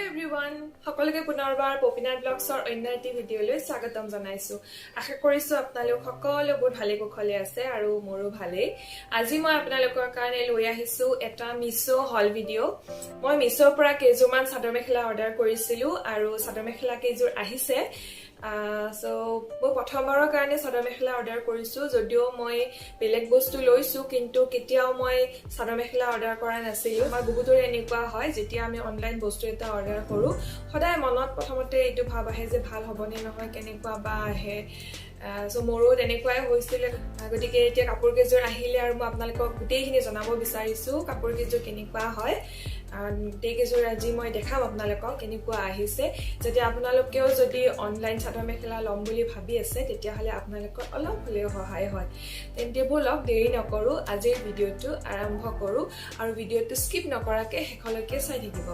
everyone, সকলোকে পুনৰবাৰ পপিনাৰ ব্লগছৰ অন্য এটি ভিডিঅলৈ স্বাগতম জনাইছো। আশা কৰিছো আপোনালোক সকলো বহুত ভালে কুশলে আছে আৰু মোৰো ভালেই। আজি মই আপোনালোকৰ কাৰণে লৈ আহিছো এটা মিছো হল ভিডিঅ। মই মিছোৰ পৰা কেইজোৰমান চাদৰ মেখেলা অৰ্ডাৰ কৰিছিলো আৰু চাদৰ মেখেলা কেইজোৰ আহিছে। So মই প্ৰথমবাৰৰ কাৰণে চাদৰ মেখেলা অৰ্ডাৰ কৰিছো, যদিও মই বেলেগ বস্তু লৈছো কিন্তু কেতিয়াও মই চাদৰ মেখেলা অৰ্ডাৰ কৰা নাছিলো। আমাৰ বহুতৰে এনেকুৱা হয় যেতিয়া আমি অনলাইন বস্তু এটা অৰ্ডাৰ কৰো, সদায় মনত প্ৰথমতে এইটো ভাব আহে যে ভাল হ'বনে নহয়, কেনেকুৱা বা আহে। সো মোৰো তেনেকুৱাই হৈছিল। গতিকে এতিয়া কাপোৰ কেইযোৰ আহিলে আৰু মই আপোনালোকক গোটেইখিনি জনাব বিচাৰিছো কাপোৰ কেইযোৰ কেনেকুৱা হয়। গোটেই কেইযোৰ আজি মই দেখাম আপোনালোকক কেনেকুৱা আহিছে, যাতে আপোনালোকেও যদি অনলাইন চাদৰ মেখেলা ল'ম বুলি ভাবি আছে তেতিয়াহ'লে আপোনালোকৰ অলপ হ'লেও সহায় হয়। তেন্তে ব'লক দেৰি নকৰো, আজিৰ ভিডিঅ'টো আৰম্ভ কৰো আৰু ভিডিঅ'টো স্কিপ নকৰাকৈ শেষলৈকে চাই থাকিব।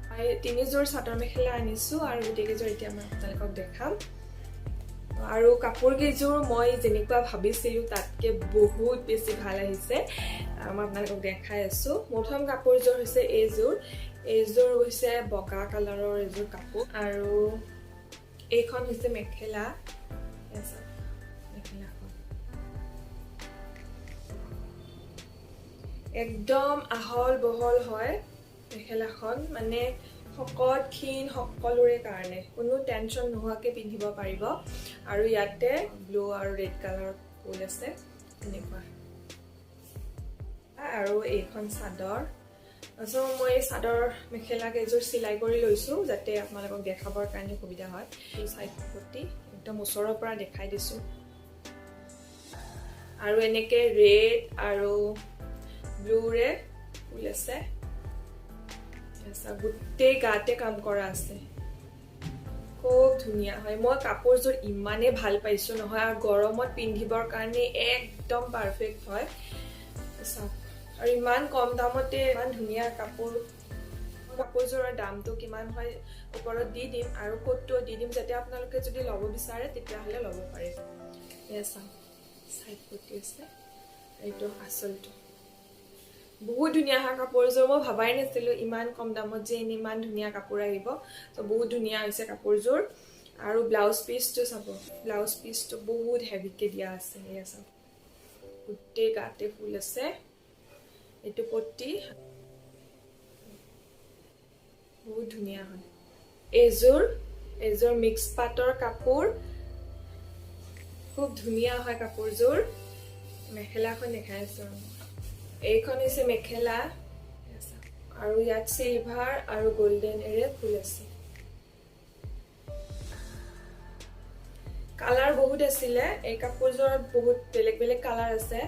মই তিনিযোৰ চাদৰ মেখেলা আনিছো আৰু গোটেই কেইযোৰ এতিয়া মই আপোনালোকক দেখাম। আৰু কাপোৰ কেইযোৰ মই যেনেকুৱা ভাবিছিলো তাতকে বহুত বেছি ভাল আহিছে। মই আপোনালোকক দেখাই আছো। প্ৰথম কাপোৰযোৰ হৈছে এইযোৰ হৈছে বগা কালাৰৰ এযোৰ কাপোৰ আৰু এইখন হৈছে মেখেলা। মেখেলাখন একদম আহল বহল হয়। মেখেলাখন মানে শকত ক্ষীণ সকলোৰে কাৰণে কোনো টেনচন নোহোৱাকৈ পিন্ধিব পাৰিব। আৰু ইয়াতে ব্লু আৰু ৰেড কালাৰৰ ফুল আছে এনেকুৱা। আৰু এইখন চাদৰ। মই এই চাদৰ মেখেলা কেইযোৰ চিলাই কৰি লৈছো যাতে আপোনালোকক দেখাবৰ কাৰণে সুবিধা হয়। চাইড পটি একদম ওচৰৰ পৰা দেখাই দিছো। আৰু এনেকে ৰেড আৰু ব্লুৰে ফুল আছে। গোটেই গাতে কাম কৰা আছে, খুব ধুনীয়া হয়। মই কাপোৰযোৰ ইমানে ভাল পাইছো নহয়, আৰু গৰমত পিন্ধিবৰ কাৰণে একদম পাৰফেক্ট হয়। আৰু ইমান কম দামতে ইমান ধুনীয়া কাপোৰযোৰৰ দামটো কিমান হয় ওপৰত দি দিম আৰু কোডটো দি দিম, যাতে আপোনালোকে যদি ল'ব বিচাৰে তেতিয়াহ'লে ল'ব পাৰে। চাইড পটি আছে, এইটো আচলটো বহুত ধুনীয়া হয় কাপোৰযোৰ। মই ভাবাই নাছিলো ইমান কম দামত যে ইমান ধুনীয়া কাপোৰ আহিব। তো বহুত ধুনীয়া হৈছে কাপোৰযোৰ। আৰু ব্লাউজ পিচটো চাব, ব্লাউজ পিচটো বহুত হেভিকে দিয়া আছে। এয়া চাব, গোটেই গাতে ফুল আছে। এইটো পটি বহুত ধুনীয়া হয়। এইযোৰ মিক্স পাটৰ কাপোৰ, খুব ধুনীয়া হয় কাপোৰযোৰ। মেখেলাখন দেখাই আছো। এইখন হৈছে মেখেলা আৰু ইয়াত চিলভাৰ আৰু গোল্ডেনেৰে ফুল আছে। কালাৰ বহুত আছিলে এই কাপোৰযোৰত, বহুত বেলেগ বেলেগ কালাৰ আছে।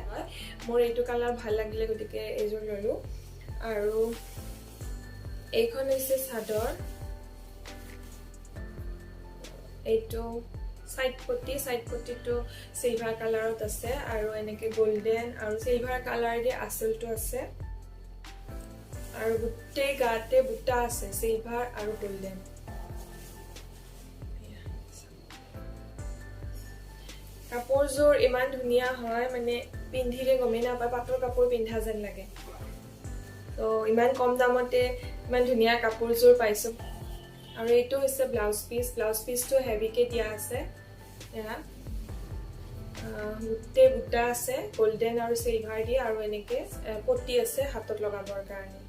মোৰ এইটো কালাৰ ভাল লাগিলে গতিকে এইযোৰ ললো। আৰু এইখন হৈছে চাদৰ। এইটো চাইড পটিটো চিলভাৰ কালাৰত আছে আৰু এনেকে গোল্ডেন আৰু চিলভাৰ কালাৰ দি আঁচলটো আছে। আৰু গোটেই গাতে বুটা আছে চিলভাৰ আৰু গোল্ডেন। কাপোৰযোৰ ইমান ধুনীয়া হয়, মানে পিন্ধিলে গমেই নাপায় পাটৰ কাপোৰ পিন্ধা যেন লাগে। তো ইমান কম দামতে ইমান ধুনীয়া কাপোৰযোৰ পাইছো। আৰু এইটো হৈছে ব্লাউজ পিচটো হেভিকে দিয়া আছে। গোটেই বুটা আছে গোল্ডেন আৰু চিলভাৰ দি, আৰু এনেকে পটি আছে হাতত লগাবৰ কাৰণে।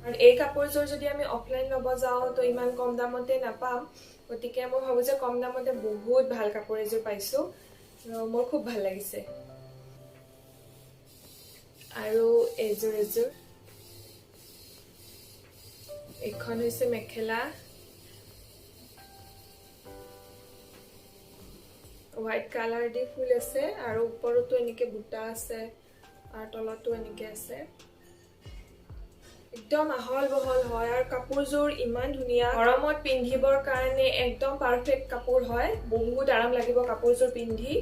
আৰু এই কাপোৰযোৰ যদি আমি অফলাইন ল'ব যাওঁ তো ইমান কম দামতে নাপাম। গতিকে মই ভাবো যে কম দামতে বহুত ভাল কাপোৰ এযোৰ পাইছো। মোৰ খুব ভাল লাগিছে। আৰু এইযোৰ এইখন হৈছে মেখেলা। হোৱাইট কালাৰ দি ফুল আছে আৰু ওপৰতো এনেকে বুটা আছে আৰু তলতো এনেকে আছে। একদম আহল বহল হয় আৰু কাপোৰযোৰ ইমান ধুনীয়া, গৰমত পিন্ধিবৰ কাৰণে একদম পাৰফেক্ট কাপোৰ হয়। বহুত আৰাম লাগিব কাপোৰযোৰ পিন্ধি।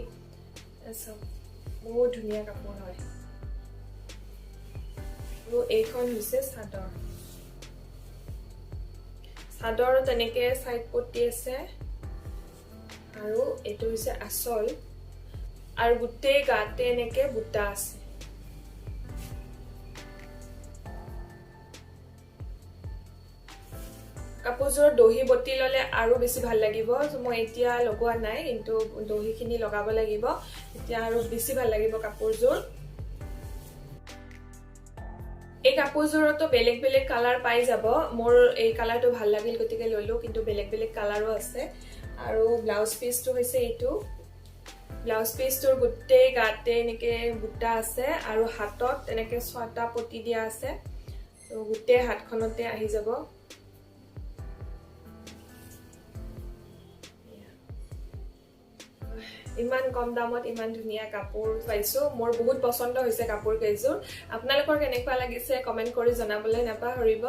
বহুত ধুনীয়া কাপোৰ হয়। আৰু এইখন হৈছে চাদৰত এনেকে চাইড পটি আছে আৰু এইটো হৈছে আঁচল আৰু গোটেই গাতে এনেকে বুটা আছে। কাপোৰযোৰ দহি বটি ললে আৰু বেছি ভাল লাগিব মই এতিয়া লগোৱা নাই কিন্তু দহিখিনি লগাব লাগিব এতিয়া আৰু বেছি ভাল লাগিব কাপোৰযোৰ এই কাপোৰযোৰতো বেলেগ বেলেগ কালাৰ পাই যাব মোৰ এই কালাৰটো ভাল লাগিল গতিকে ললো কিন্তু বেলেগ বেলেগ কালাৰো আছে আৰু ব্লাউজ পিসটো হৈছে এইটো ব্লাউজ পিসটোৰ গুটে গাতে এনেকে বুটা আছে আৰু হাতত এনেকে ছটা পটি দিয়া আছে তো গুটে হাতখনতে আহি যাব ইমান কম দামত ইমান ধুনিয়া কাপোৰ পাইছো মোৰ বহুত পছন্দ হৈছে কাপোৰ কেইযোৰ আপোনালোকৰ কেনেকুৱা লাগিছে কমেন্ট কৰি জনাবলৈ নাপাহৰিব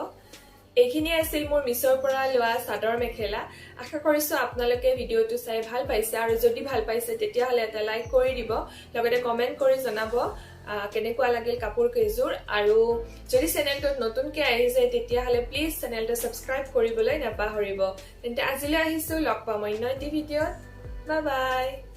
এইখিনি আছিল মোৰ মিছৰ পৰা লোৱা সাদৰ মেখেলা আশা কৰিছো আপোনালোকে ভিডিওটো চাই ভাল পাইছে আৰু যদি ভাল পাইছে তেতিয়া হলে এটা লাইক কৰি দিব লগতে কমেন্ট কৰি জনাব কেনেকুৱা লাগিল কাপোৰ কেইযোৰ আৰু যদি চেনেলটোত নতুনকৈ আহিছে তেতিয়া হলে প্লিজ চেনেলটো সাবস্ক্ৰাইব কৰিবলৈ নাপাহৰিব তেন্তে আজিলৈ আহিছো লগ পাম অন্য এটি ভিডিওত বাই বাই